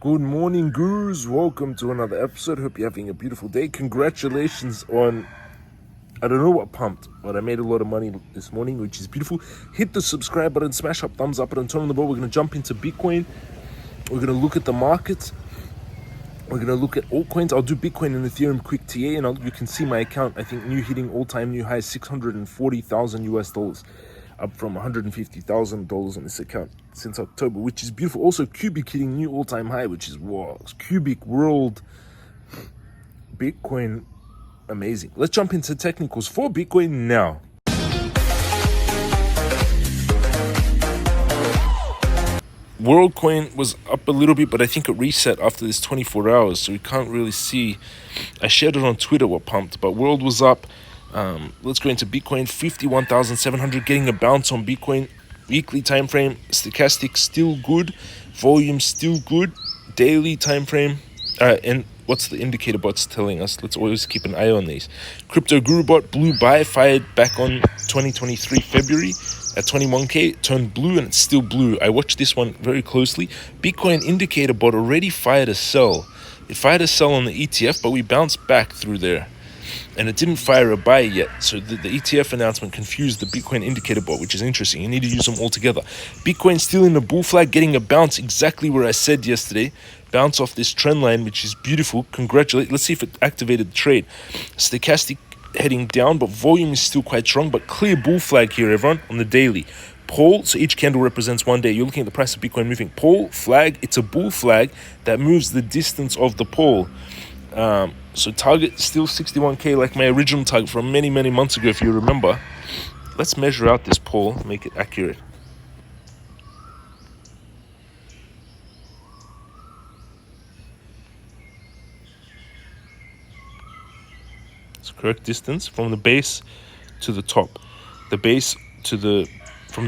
Good morning, gurus. Welcome to another episode. Hope you're having a beautiful day. Congratulations on, I don't know what pumped, but I made a lot of money this morning, which is beautiful. Hit the subscribe button, smash up, thumbs up button, turn on the bell. We're going to jump into Bitcoin. We're going to look at the markets. We're going to look at altcoins. I'll do Bitcoin and Ethereum quick TA, and you can see my account, I think, hitting all-time new highs, 640,000 US dollars. Up from $150,000 on this account since October, which is beautiful. Also, Cubic hitting new all-time high, which is wow. Cubic World Bitcoin, amazing. Let's jump into technicals for Bitcoin now. WorldCoin was up a little bit, but I think it reset after this 24 hours, so we can't really see. I shared it on Twitter what pumped, but World was up. Let's go into Bitcoin. 51,700, getting a bounce on Bitcoin. Weekly time frame, stochastic still good, volume still good. Daily time frame, and what's the indicator bots telling us? Let's always keep an eye on these. Crypto Guru bot blue buy fired back on 2023 February at 21k, turned blue, and it's still blue. I watched this one very closely. Bitcoin indicator bot already fired a sell. It fired a sell on the ETF, but we bounced back through there. And it didn't fire a buy yet, so the ETF announcement confused the Bitcoin indicator bot, which is interesting. You need to use them all together. Bitcoin still in the bull flag, getting a bounce exactly where I said yesterday. Bounce off this trend line, which is beautiful. Let's see if it activated the trade. Stochastic heading down, but volume is still quite strong. But clear bull flag here, everyone, on the daily. Pole, so each candle represents one day. You're looking at the price of Bitcoin moving. Pole, flag, it's a bull flag that moves the distance of the pole. So target still 61k, like my original target from many months ago, if you remember. Let's measure out this pole, make it accurate. It's correct distance from the base to the top. The base to the from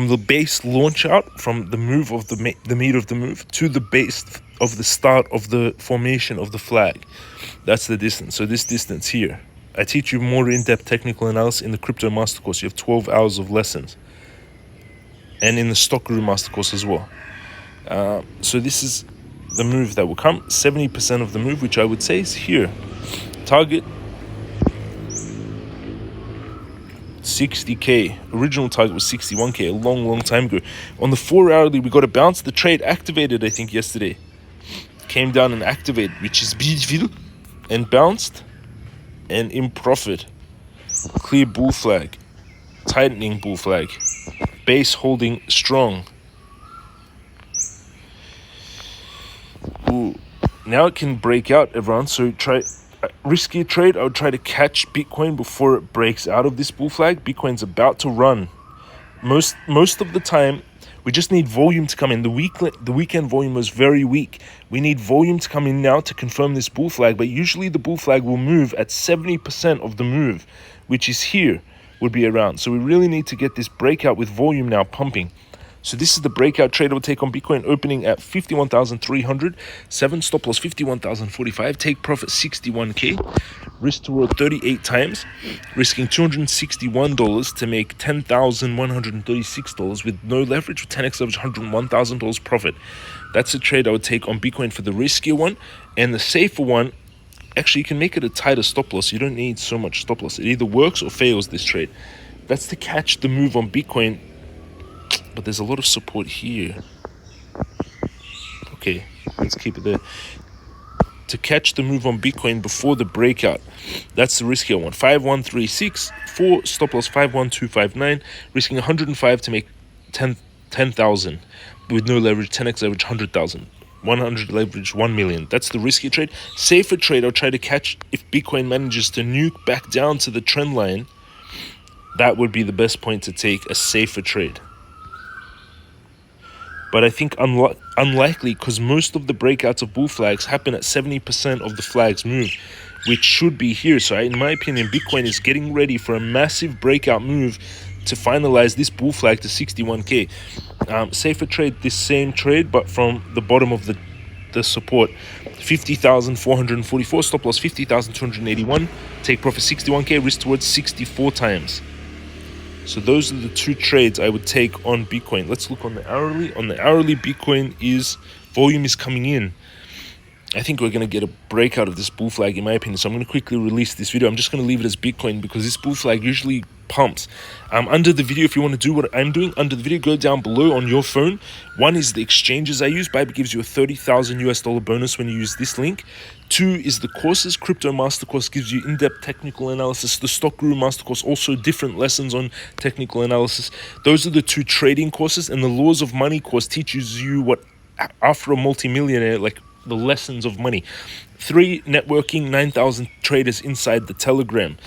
the base launch out, from the move of the meat of the move to the base of the start of the formation of the flag. That's the distance. So this distance here, I teach you more in-depth technical analysis in the crypto master course. You have 12 hours of lessons, and in the stock guru master course as well. So this is the move that will come. 70% of the move, which I would say is here. Target 60k. Original target was 61k a long time ago. On the 4 hourly, we got a bounce. The trade activated, I think, yesterday. Came down and activated, which is beautiful, and bounced and in profit. Clear bull flag, tightening bull flag, base holding strong. Ooh, now it can break out, everyone. So try risky trade. I would try to catch Bitcoin before it breaks out of this bull flag. Bitcoin's about to run. Most of the time, we just need volume to come in. The weekend volume was very weak. We need volume to come in now to confirm this bull flag. But usually the bull flag will move at 70% of the move, which is here, would be around. So we really need to get this breakout with volume now pumping. So this is the breakout trade I will take on Bitcoin, opening at 51,300. 7 stop loss 51,045. Take profit 61k. Risk to reward 38 times, risking $261 to make $10,136 with no leverage, with 10x leverage, $101,000 profit. That's a trade I would take on Bitcoin for the riskier one. And the safer one, actually, you can make it a tighter stop loss. You don't need so much stop loss. It either works or fails, this trade. That's to catch the move on Bitcoin. But there's a lot of support here. Okay, let's keep it there. To catch the move on Bitcoin before the breakout, that's the riskier one. 5136, 4 stop loss 51259, risking 105 to make 10,000 with no leverage, 10x leverage 100,000, 100 leverage 1 million. That's the riskier trade. Safer trade, I'll try to catch if Bitcoin manages to nuke back down to the trend line. That would be the best point to take a safer trade. But I think unlikely, because most of the breakouts of bull flags happen at 70% of the flag's move, which should be here. So in my opinion, Bitcoin is getting ready for a massive breakout move to finalize this bull flag to 61k. Safer trade, this same trade, but from the bottom of the support. 50,444, stop loss 50,281, take profit 61k, risk towards 64 times. So those are the two trades I would take on Bitcoin. Let's look on the hourly. On the hourly, Bitcoin volume is coming in. I think we're going to get a breakout of this bull flag, in my opinion. So I'm going to quickly release this video. I'm just going to leave it as Bitcoin because this bull flag usually pumps. Under the video, if you want to do what I'm doing, under the video, go down below on your phone. One is the exchanges I use. Bybit gives you a $30,000 bonus when you use this link. 2 is the courses. Crypto Master Course gives you in-depth technical analysis. The Stock Guru Master Course, also different lessons on technical analysis. Those are the 2 trading courses. And the Laws of Money course teaches you what, after a multimillionaire, like the lessons of money. 3, networking, 9,000 traders inside the Telegram.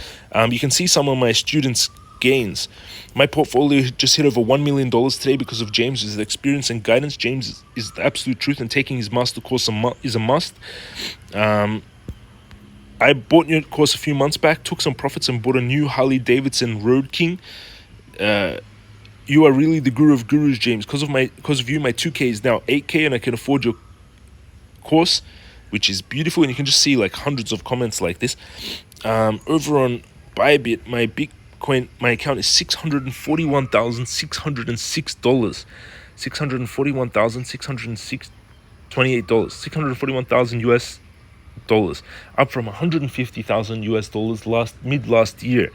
You can see some of my students' gains. My portfolio just hit over $1 million today because of James's experience and guidance. James is the absolute truth, and taking his master course is a must. I bought your course a few months back, took some profits, and bought a new Harley Davidson Road King. You are really the guru of gurus, James. Because of you, my 2K is now 8K, and I can afford your course, which is beautiful. And you can just see like hundreds of comments like this. Over on Bybit, my account is $641,606. $641,628. $641,000 US dollars, up from $150,000 US dollars last year.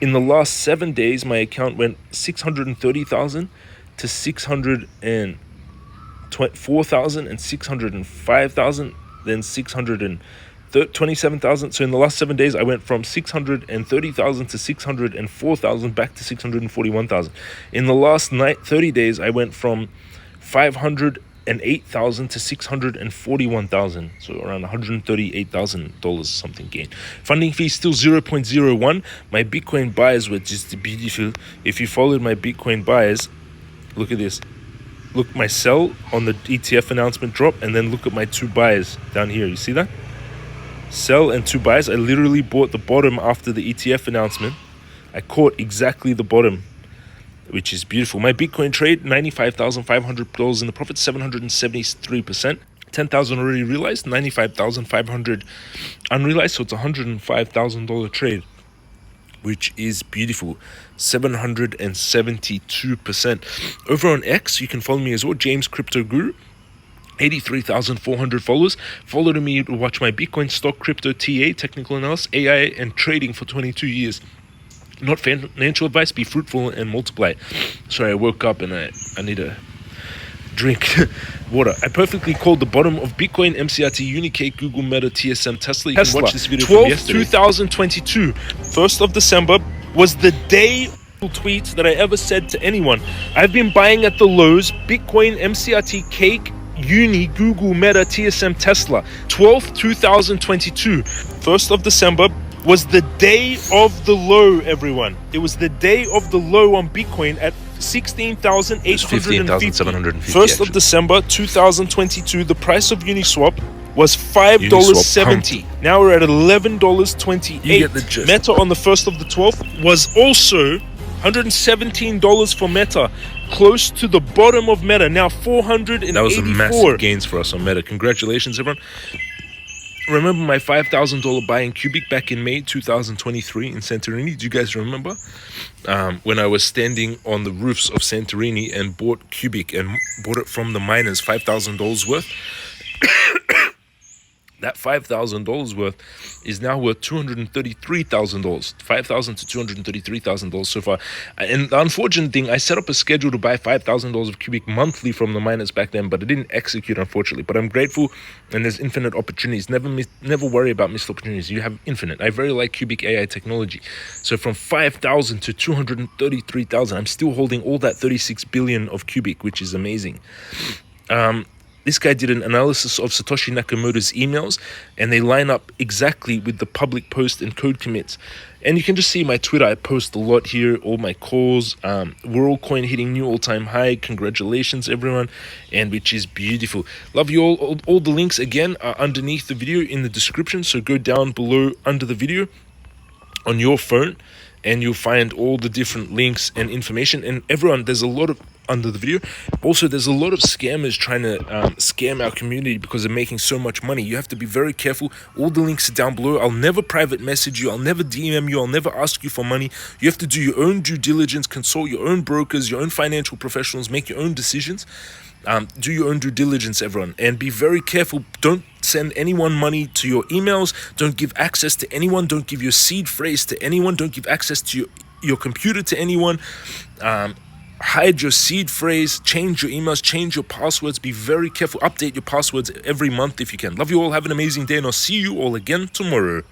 In the last 7 days, my account went 630,000 to 604,000 and 605,000, then 627,000. So in the last 7 days, I went from 630,000 to 604,000 back to 641,000. In the last 30 days, I went from 508,000 to 641,000, so around $138,000 something gain. Funding fee still 0.01. My Bitcoin buys were just beautiful. If you followed my Bitcoin buys, look at this. Look, my sell on the ETF announcement drop, and then look at my 2 buys down here. You see that? Sell and 2 buys. I literally bought the bottom after the ETF announcement. I caught exactly the bottom, which is beautiful. My Bitcoin trade, $95,500 in the profit, 773%. 10,000 already realized, 95,500 unrealized, so it's a $105,000 trade, which is beautiful. 772%. Over on X, you can follow me as well, James Crypto Guru. 83,400 followers. Follow me to watch my Bitcoin, stock, crypto, TA, technical analysis, AI, and trading for 22 years. Not financial advice. Be fruitful and multiply. Sorry, I woke up and I need a drink water. I perfectly called the bottom of Bitcoin, MCRT, Unicake, Google, Meta, TSM, Tesla. You can watch this video from yesterday. 2022, 1st of December was the day tweets that I ever said to anyone. I've been buying at the lows, Bitcoin, MCRT, Cake, Uni, Google, Meta, TSM, Tesla. 12th, 2022, 1st of December was the day of the low, everyone. It was the day of the low on Bitcoin at 16,850. 1st of December 2022, the price of Uniswap was $5.70. Now we're at $11.28. Meta on the 1st of the 12th was also $117 for Meta, close to the bottom of Meta. Now 484. That was a massive gains for us on Meta. Congratulations, everyone. Remember my $5,000 buy in Cubic back in May 2023 in Santorini? Do you guys remember? When I was standing on the roofs of Santorini and bought Cubic and bought it from the miners, $5,000 worth. That $5,000 worth is now worth $233,000. $5,000 to $233,000 so far. And the unfortunate thing, I set up a schedule to buy $5,000 of Cubic monthly from the miners back then, but I didn't execute, unfortunately. But I'm grateful, and there's infinite opportunities. Never worry about missed opportunities. You have infinite. I very like Cubic AI technology. So from 5,000 to 233,000, I'm still holding all that 36 billion of Cubic, which is amazing. This guy did an analysis of Satoshi Nakamoto's emails, and they line up exactly with the public post and code commits. And you can just see my Twitter. I post a lot here, all my calls. WorldCoin hitting new all-time high. Congratulations, everyone. And which is beautiful. Love you all. All the links, again, are underneath the video in the description. So go down below under the video on your phone, and you'll find all the different links and information. And everyone, there's a lot of under the video. Also, there's a lot of scammers trying to scam our community because they're making so much money. You have to be very careful. All the links are down below. I'll never private message you. I'll never DM you. I'll never ask you for money. You have to do your own due diligence, consult your own brokers, your own financial professionals, make your own decisions. Do your own due diligence, everyone, and be very careful. Don't send anyone money to your emails. Don't give access to anyone. Don't give your seed phrase to anyone. Don't give access to your computer to anyone. Hide your seed phrase, change your emails, change your passwords. Be very careful. Update your passwords every month if you can. Love you all. Have an amazing day, and I'll see you all again tomorrow.